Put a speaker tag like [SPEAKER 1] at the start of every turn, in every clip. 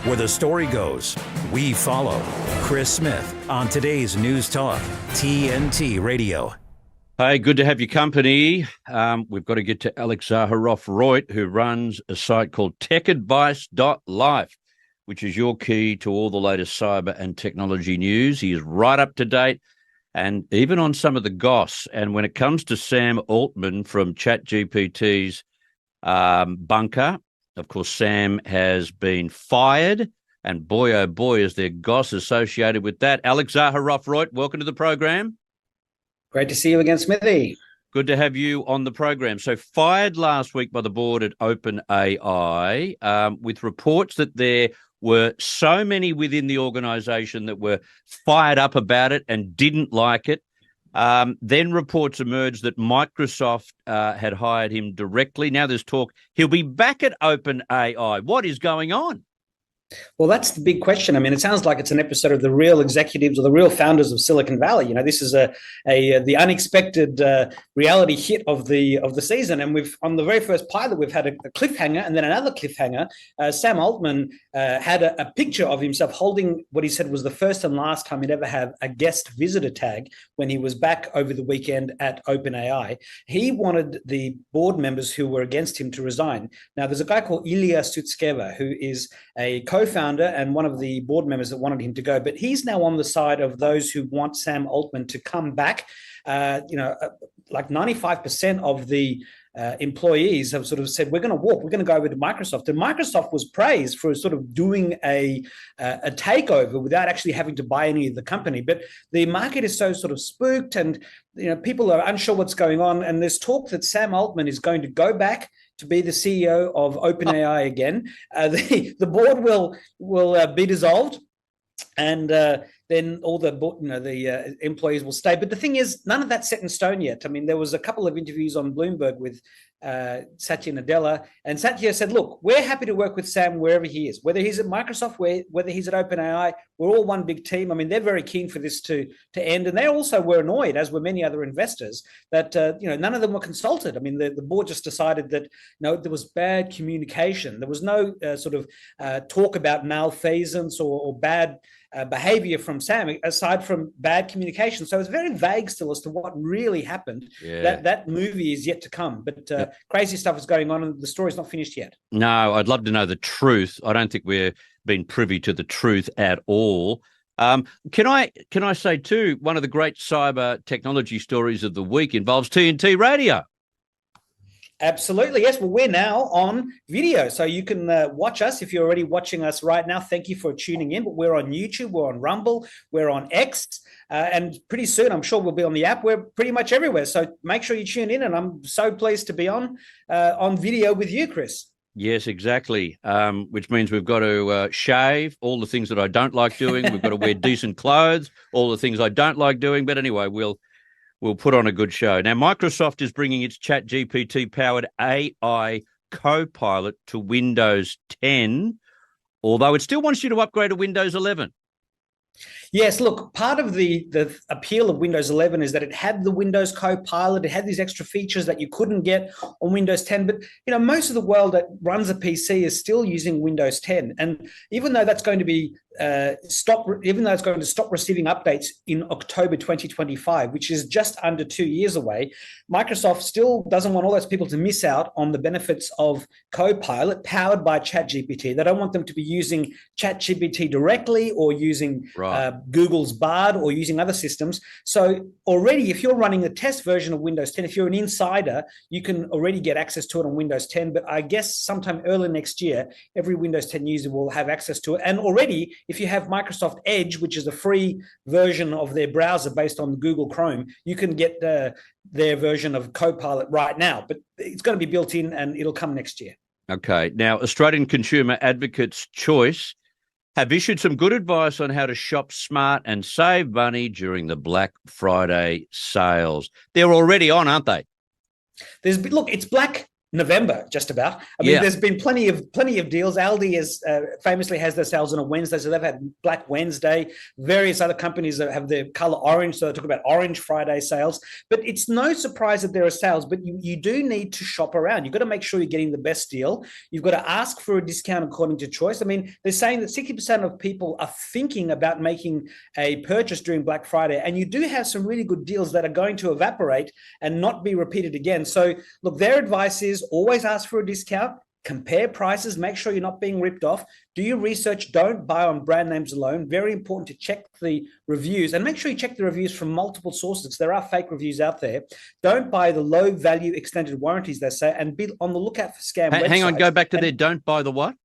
[SPEAKER 1] Where the story goes, we follow. Chris Smith on today's News Talk, TNT Radio.
[SPEAKER 2] Hey, good to have your company. We've got to get to Alex Zaharov-Reutt, who runs a site called TechAdvice.Life, which is your key to all the latest cyber and technology news. He is right up to date and even on some of the goss. And when it comes to Sam Altman from ChatGPT's bunker, of course, Sam has been fired, and boy, oh boy, is there goss associated with that. Alex Zaharov-Reutt, welcome to the program.
[SPEAKER 3] Great to see you again, Smithy.
[SPEAKER 2] Good to have you on the program. So fired last week by the board at OpenAI with reports that there were so many within the organisation that were fired up about it and didn't like it. Then reports emerged that Microsoft had hired him directly. Now there's talk he'll be back at OpenAI. What is going on?
[SPEAKER 3] Well, that's the big question. I mean, it sounds like it's an episode of the real executives or the real founders of Silicon Valley. You know, this is the unexpected reality hit of the season. And we've on the very first pilot, we've had a cliffhanger and then another cliffhanger. Sam Altman had a picture of himself holding what he said was the first and last time he'd ever have a guest visitor tag when he was back over the weekend at OpenAI. He wanted the board members who were against him to resign. Now, there's a guy called Ilya Sutskever, who is a co-founder and one of the board members that wanted him to go, but he's now on the side of those who want Sam Altman to come back. Like 95% of the employees have sort of said, we're going to walk, we're going to go over to Microsoft. And Microsoft was praised for sort of doing a takeover without actually having to buy any of the company. But the market is so sort of spooked and, you know, people are unsure what's going on. And there's talk that Sam Altman is going to go back to be the CEO of OpenAI again. The board will be dissolved, and then all the employees will stay. But the thing is, none of that's set in stone yet. I mean, there was a couple of interviews on Bloomberg with Satya Nadella, and Satya said, look, we're happy to work with Sam wherever he is, whether he's at Microsoft, whether he's at OpenAI, we're all one big team. I mean, they're very keen for this to end. And they also were annoyed, as were many other investors, that none of them were consulted. I mean, the board just decided that there was bad communication. There was no sort of talk about malfeasance or bad behavior from Sam, aside from bad communication. So it's very vague still as to what really happened. Yeah. That movie is yet to come, but crazy stuff is going on, and the story's not finished yet.
[SPEAKER 2] No, I'd love to know the truth. I don't think we're been privy to the truth at all. Can I say too, one of the great cyber technology stories of the week involves TNT Radio.
[SPEAKER 3] Absolutely. Yes. Well, we're now on video, so you can watch us if you're already watching us right now. Thank you for tuning in. But we're on YouTube, we're on Rumble, we're on X, and pretty soon I'm sure we'll be on the app. We're pretty much everywhere. So make sure you tune in, and I'm so pleased to be on video with you, Chris.
[SPEAKER 2] Yes, exactly. Which means we've got to shave, all the things that I don't like doing. We've got to wear decent clothes, all the things I don't like doing. But anyway, we'll put on a good show. Now, Microsoft is bringing its ChatGPT-powered AI Copilot to Windows 10, although it still wants you to upgrade to Windows 11.
[SPEAKER 3] Yes, look, part of the appeal of Windows 11 is that it had the Windows Copilot. It had these extra features that you couldn't get on Windows 10. But, most of the world that runs a PC is still using Windows 10. And even though that's going to be it's going to stop receiving updates in October 2025, which is just under 2 years away, Microsoft still doesn't want all those people to miss out on the benefits of Copilot powered by ChatGPT. They don't want them to be using ChatGPT directly or using Google's Bard or using other systems. So already, if you're running a test version of Windows 10, if you're an insider, you can already get access to it on Windows 10. But I guess sometime early next year, every Windows 10 user will have access to it. And already, if you have Microsoft Edge, which is a free version of their browser based on Google Chrome, you can get their version of Copilot right now. But it's going to be built in, and it'll come next year.
[SPEAKER 2] Okay. Now, Australian Consumer Advocates Choice have issued some good advice on how to shop smart and save money during the Black Friday sales. They're already on, aren't they?
[SPEAKER 3] It's Black November, just about. I mean, there's been plenty of deals. Aldi is famously has their sales on a Wednesday, so they've had Black Wednesday. Various other companies that have the color orange, so they talk about Orange Friday sales. But it's no surprise that there are sales, but you do need to shop around. You've got to make sure you're getting the best deal. You've got to ask for a discount according to choice. I mean, they're saying that 60% of people are thinking about making a purchase during Black Friday, and you do have some really good deals that are going to evaporate and not be repeated again. So look, their advice is always ask for a discount, compare prices, make sure you're not being ripped off, do your research, don't buy on brand names alone. Very important to check the reviews and make sure you check the reviews from multiple sources. There are fake reviews out there. Don't buy the low value extended warranties, they say, and be on the lookout for scam websites.
[SPEAKER 2] Hang on, go back to there. Don't buy the what?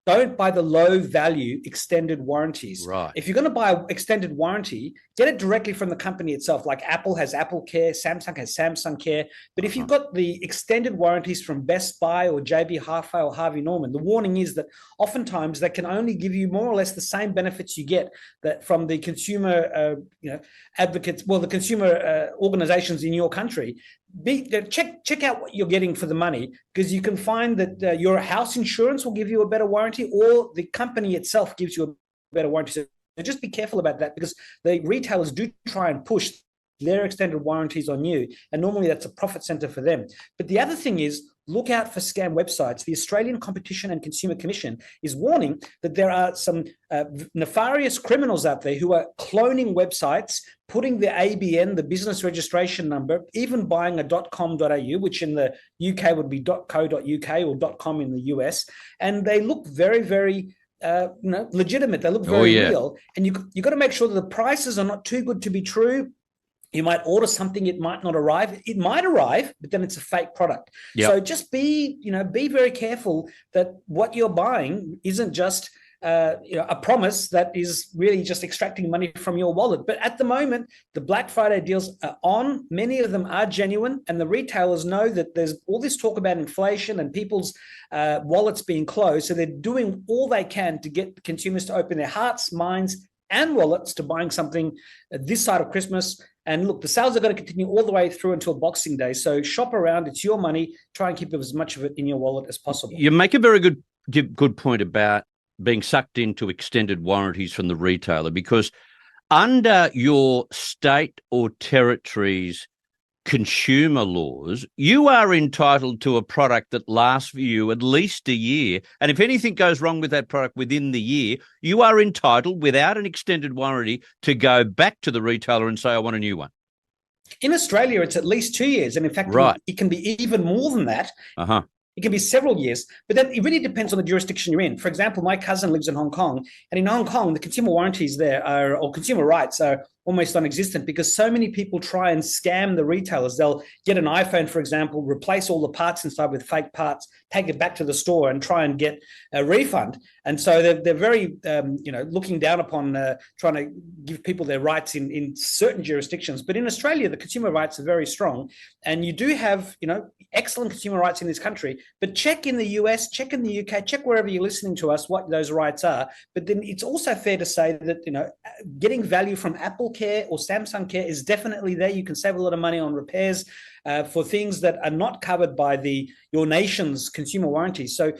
[SPEAKER 3] Don't buy the low value extended warranties.
[SPEAKER 2] Right.
[SPEAKER 3] If you're going to buy an extended warranty, get it directly from the company itself. Like Apple has Apple Care, Samsung has Samsung Care. But if you've got the extended warranties from Best Buy or JB Hi-Fi or Harvey Norman, the warning is that oftentimes they can only give you more or less the same benefits you get that from the consumer advocates, well, the consumer organizations in your country. Check out what you're getting for the money, because you can find that your house insurance will give you a better warranty, or the company itself gives you a better warranty. So just be careful about that, because the retailers do try and push their extended warranties on you, and normally that's a profit center for them. But the other thing is, look out for scam websites. The Australian Competition and Consumer Commission is warning that there are some nefarious criminals out there who are cloning websites, putting the ABN, the business registration number, even buying a .com.au, which in the UK would be .co.uk or .com in the US, and they look very, very legitimate. They look very real, and you got to make sure that the prices are not too good to be true. You might order something, it might not arrive. It might arrive, but then it's a fake product. Yep. So just be very careful that what you're buying isn't just a promise that is really just extracting money from your wallet. But at the moment, the Black Friday deals are on. Many of them are genuine, and the retailers know that there's all this talk about inflation and people's wallets being closed. So they're doing all they can to get consumers to open their hearts, minds, and wallets to buying something this side of Christmas. And look, the sales are going to continue all the way through until Boxing Day. So shop around. It's your money. Try and keep as much of it in your wallet as possible.
[SPEAKER 2] You make a very good point about being sucked into extended warranties from the retailer, because under your state or territory's consumer laws, you are entitled to a product that lasts for you at least a year. And if anything goes wrong with that product within the year, you are entitled, without an extended warranty, to go back to the retailer and say, I want a new one.
[SPEAKER 3] In Australia, it's at least 2 years. And in fact, it can be even more than that. It can be several years, but then it really depends on the jurisdiction you're in. For example, my cousin lives in Hong Kong, and in Hong Kong, the consumer warranties there or consumer rights are almost non-existent, because so many people try and scam the retailers. They'll get an iPhone, for example, replace all the parts inside with fake parts, take it back to the store and try and get a refund. And so they're very, looking down upon trying to give people their rights in certain jurisdictions. But in Australia, the consumer rights are very strong, and you do have, excellent consumer rights in this country. But check in the US, check in the UK, check wherever you're listening to us what those rights are. But then it's also fair to say that, getting value from Apple Care or Samsung Care is definitely there. You can save a lot of money on repairs for things that are not covered by your nation's consumer warranties. So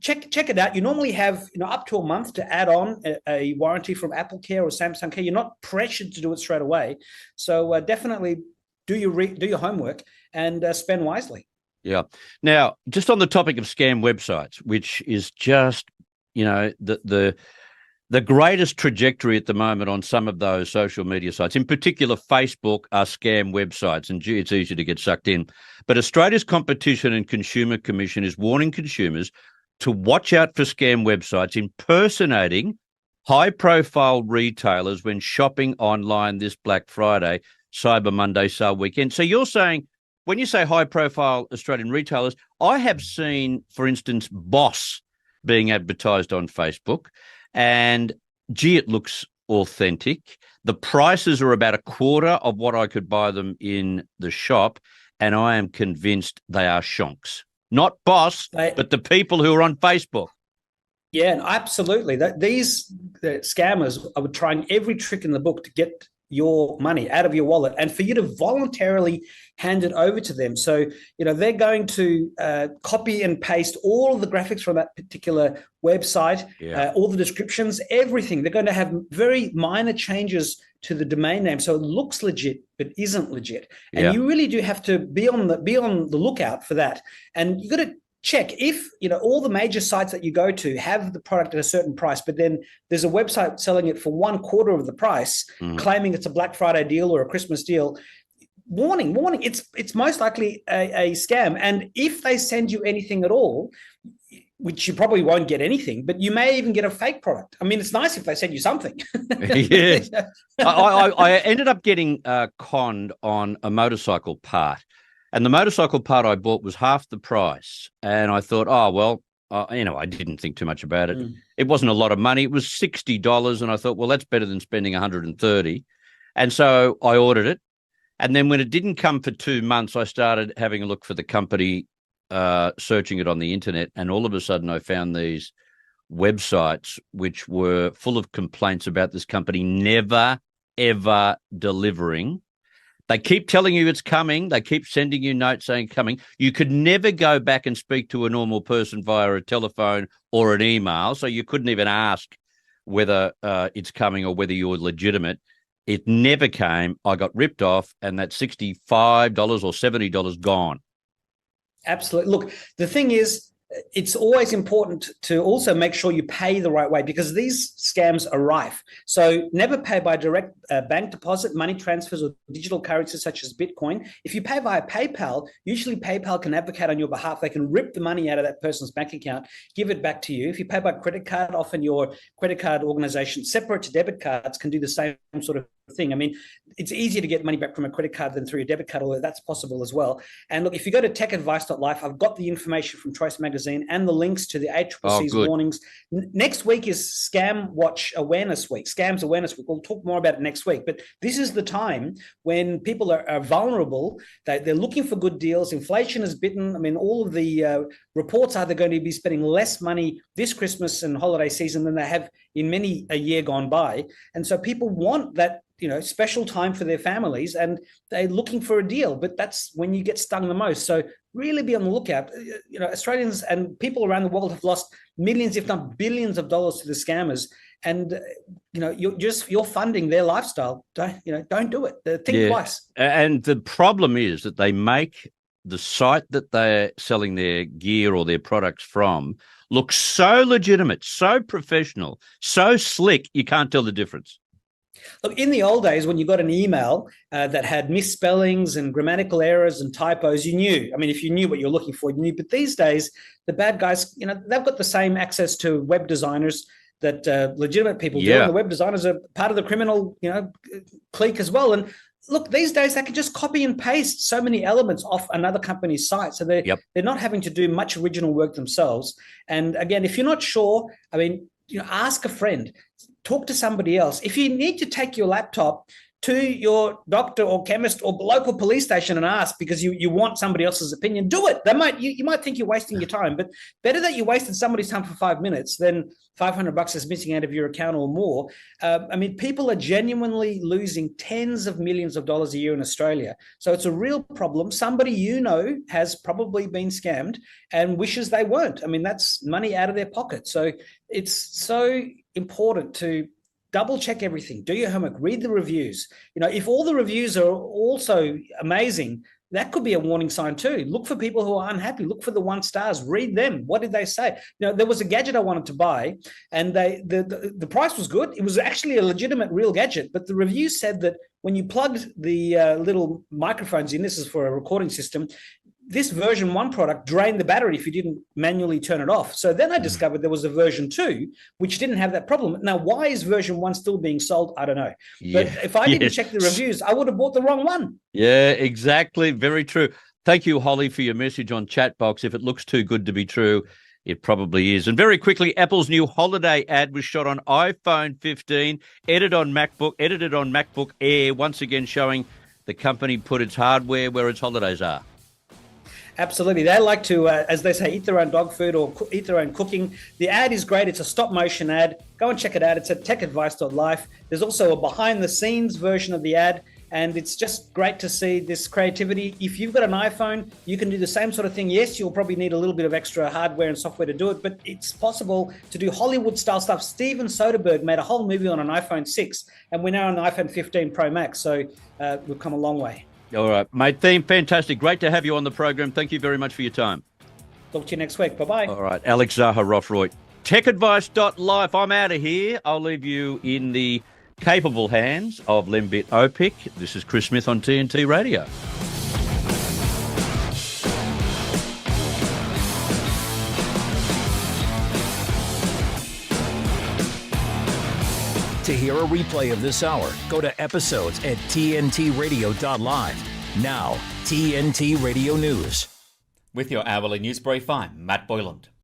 [SPEAKER 3] check it out. You normally have up to a month to add on a warranty from Apple Care or Samsung Care. You're not pressured to do it straight away. So definitely do your homework and spend wisely.
[SPEAKER 2] Yeah. Now, just on the topic of scam websites, which is just the greatest trajectory at the moment on some of those social media sites, in particular Facebook, are scam websites, and it's easy to get sucked in. But Australia's Competition and Consumer Commission is warning consumers to watch out for scam websites impersonating high-profile retailers when shopping online this Black Friday, Cyber Monday, Sale Weekend. So you're saying, when you say high-profile Australian retailers, I have seen, for instance, Boss being advertised on Facebook, and gee, it looks authentic. The prices are about a quarter of what I could buy them in the shop, and I am convinced they are shonks. Not Boss, but the people who are on Facebook.
[SPEAKER 3] Yeah, absolutely. These scammers are trying every trick in the book to get your money out of your wallet and for you to voluntarily hand it over to them. So, they're going to copy and paste all of the graphics from that particular website, all the descriptions, everything. They're going to have very minor changes to the domain name, so it looks legit but isn't legit. And you really do have to be on the lookout for that. And you got to check if all the major sites that you go to have the product at a certain price, but then there's a website selling it for 1/4 of the price, claiming it's a Black Friday deal or a Christmas deal. Warning, it's most likely a scam. And if they send you anything at all, which you probably won't get anything, but you may even get a fake product. I mean, it's nice if they send you something.
[SPEAKER 2] Yes. I ended up getting conned on a motorcycle part. And the motorcycle part I bought was half the price. And I thought, I didn't think too much about it. It wasn't a lot of money. It was $60. And I thought, well, that's better than spending $130. And so I ordered it. And then when it didn't come for 2 months, I started having a look for the company, searching it on the internet. And all of a sudden I found these websites which were full of complaints about this company never, ever delivering. They keep telling you it's coming. They keep sending you notes saying coming. You could never go back and speak to a normal person via a telephone or an email, so you couldn't even ask whether it's coming or whether you're legitimate. It never came. I got ripped off, and that $65 or $70 gone.
[SPEAKER 3] Absolutely. Look, the thing is, it's always important to also make sure you pay the right way, because these scams are rife. So never pay by direct bank deposit, money transfers, or digital currencies such as Bitcoin. If you pay via PayPal, usually PayPal can advocate on your behalf. They can rip the money out of that person's bank account, give it back to you. If you pay by credit card, often your credit card organization, separate to debit cards, can do the same sort of thing. I mean, it's easier to get money back from a credit card than through a debit card, although that's possible as well. And look, if you go to TechAdvice.Life, I've got the information from Choice Magazine and the links to the ACCC's warnings. Next week is Scam Watch Awareness Week, Scams Awareness Week. We'll talk more about it next week. But this is the time when people are vulnerable. They're looking for good deals. Inflation has bitten. I mean, all of the reports are they're going to be spending less money this Christmas and holiday season than they have in many a year gone by. And so people want that special time for their families, and they're looking for a deal, but that's when you get stung the most. So really be on the lookout. Australians and people around the world have lost millions, if not billions of dollars to the scammers. And, you're funding their lifestyle. Don't do it. Think twice.
[SPEAKER 2] And the problem is that they make the site that they're selling their gear or their products from look so legitimate, so professional, so slick, you can't tell the difference.
[SPEAKER 3] Look, in the old days, when you got an email that had misspellings and grammatical errors and typos, you knew. I mean, if you knew what you're looking for, you knew. But these days, the bad guys, they've got the same access to web designers that legitimate people do. And the web designers are part of the criminal, clique as well. And look, these days they can just copy and paste so many elements off another company's site. So they're not having to do much original work themselves. And again, if you're not sure, I mean, ask a friend. Talk to somebody else. If you need to take your laptop to your doctor or chemist or local police station and ask because you want somebody else's opinion, do it. You might think you're wasting your time, but better that you wasted somebody's time for 5 minutes than $500 is missing out of your account or more. I mean, people are genuinely losing tens of millions of dollars a year in Australia. So it's a real problem. Somebody has probably been scammed and wishes they weren't. I mean, that's money out of their pocket. So it's so important to double check everything, do your homework, read the reviews. If all the reviews are also amazing, that could be a warning sign too. Look for people who are unhappy. Look for the 1 stars. Read them. What did they say? There was a gadget I wanted to buy, and the price was good. It was actually a legitimate, real gadget, but the review said that when you plugged the little microphones in, this is for a recording system, this version 1 product drained the battery if you didn't manually turn it off. So then I discovered there was a version 2, which didn't have that problem. Now, why is version 1 still being sold? I don't know. But if I didn't check the reviews, I would have bought the wrong one.
[SPEAKER 2] Yeah, exactly. Very true. Thank you, Holly, for your message on chat box. If it looks too good to be true, it probably is. And very quickly, Apple's new holiday ad was shot on iPhone 15, edited on MacBook Air, once again showing the company put its hardware where its holidays are.
[SPEAKER 3] Absolutely. They like to, as they say, eat their own dog food or eat their own cooking. The ad is great. It's a stop motion ad. Go and check it out. It's at TechAdvice.Life. There's also a behind the scenes version of the ad. And it's just great to see this creativity. If you've got an iPhone, you can do the same sort of thing. Yes, you'll probably need a little bit of extra hardware and software to do it, but it's possible to do Hollywood-style stuff. Steven Soderbergh made a whole movie on an iPhone 6, and we're now on the iPhone 15 Pro Max, so we've come a long way.
[SPEAKER 2] All right, mate. Fantastic. Great to have you on the program. Thank you very much for your time.
[SPEAKER 3] Talk to you next week. Bye-bye.
[SPEAKER 2] All right, Alex Zaharov-Reutt. TechAdvice.Life. I'm out of here. I'll leave you in the capable hands of Lembit Opik. This is Chris Smith on TNT Radio.
[SPEAKER 1] To hear a replay of this hour, go to episodes at TNTRadio.live. Now, TNT Radio News.
[SPEAKER 4] With your hourly news brief, I'm Matt Boyland.